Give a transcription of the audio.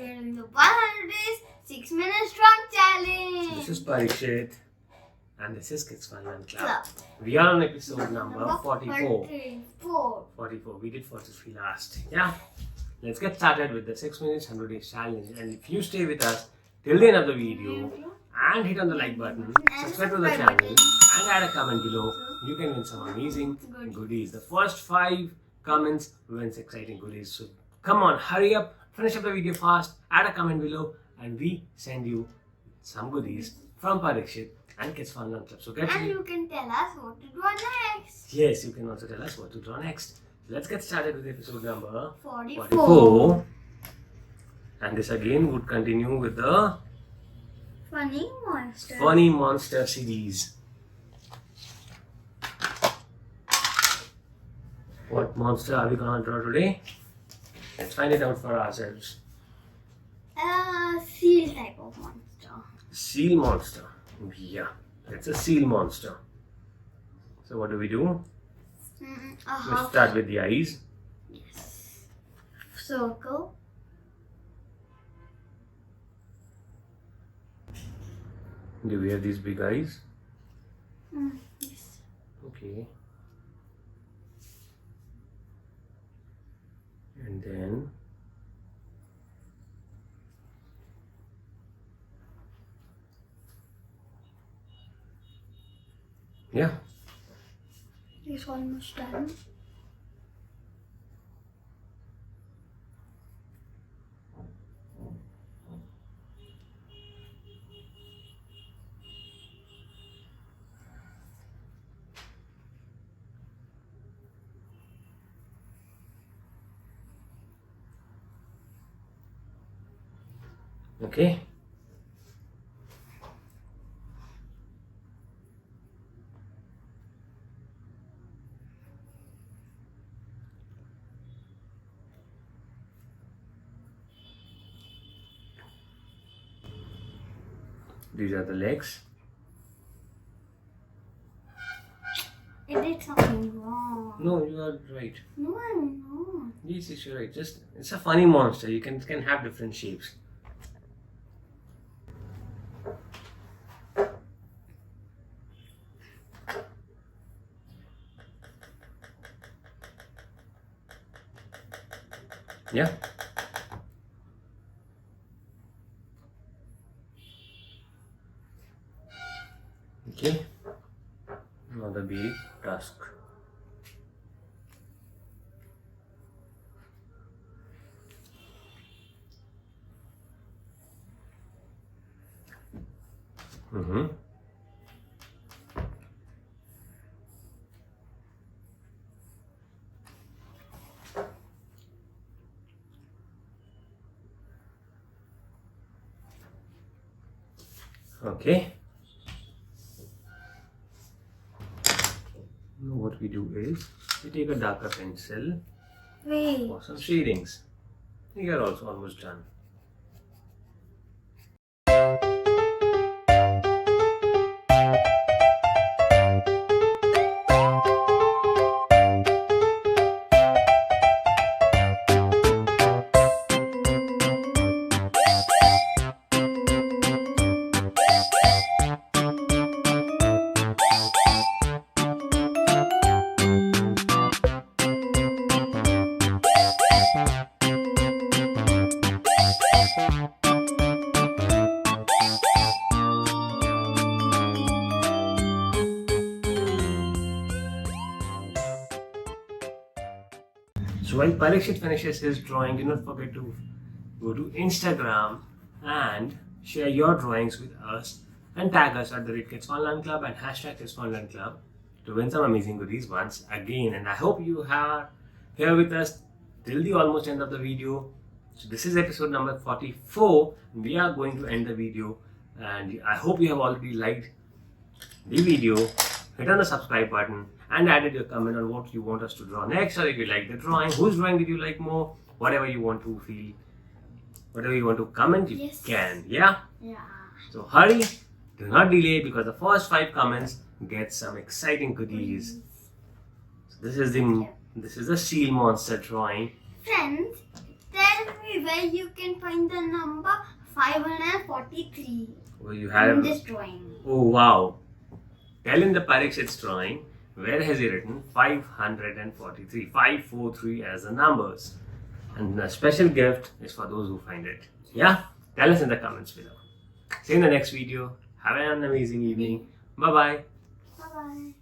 during the 100 days 6 minutes strong challenge. This is Parikshet and this is Kids Fun Club. Club. We are on episode number 44. 44. 44. We did 43 last. Yeah. Let's get started with the 6 minutes 100 days challenge. And if you stay with us till the end of the video and hit on the like button, subscribe to the channel and add a comment below, you can win some amazing goodies. The first 5 comments wins exciting goodies. So come on, hurry up, finish up the video fast, add a comment below, and we send you some goodies from Parikshet and Kids Fun Club. So get And you can tell us what to draw next. Yes, you can also tell us what to draw next. Let's get started with episode number 44. And this again would continue with the Funny Monster series. What monster are we gonna draw today? Let's find it out for ourselves. Seal type of monster. Seal monster. Yeah, it's a seal monster. So what do? We start with the eyes. Yes. Circle. Do we have these big eyes? Yes. Okay. And then yeah. It's almost done. Okay. These are the legs. I did something wrong. No, you are right. No, I'm not. Yes, you're right. Just it's a funny monster. You can have different shapes. Yeah. Okay. Now the big tusk. Okay. Now what we do is we take a darker pencil for some shadings. You are also almost done. So while Parikshet finishes his drawing, do not forget to go to Instagram and share your drawings with us and tag us at the Kids Fun Club and hashtag Kids Fun Club to win some amazing goodies once again. And I hope you are here with us till the almost end of the video. So this is episode number 44. We are going to end the video, and I hope you have already liked the video, hit on the subscribe button, and added your comment on what you want us to draw next, or if you like the drawing, whose drawing did you like more, whatever you want to feel, whatever you want to comment, you can. Yeah? So hurry, do not delay, because the first 5 comments get some exciting goodies. So this is the seal monster drawing. Friends, tell me comment where you can find the number 543 Oh, you in have. this drawing. Oh wow! Tell in the Parikshet's drawing where has he written 543, 543 as the numbers, and the special gift is for those who find it. Yeah, tell us in the comments below. See you in the next video. Have an amazing evening. Bye bye. Bye bye.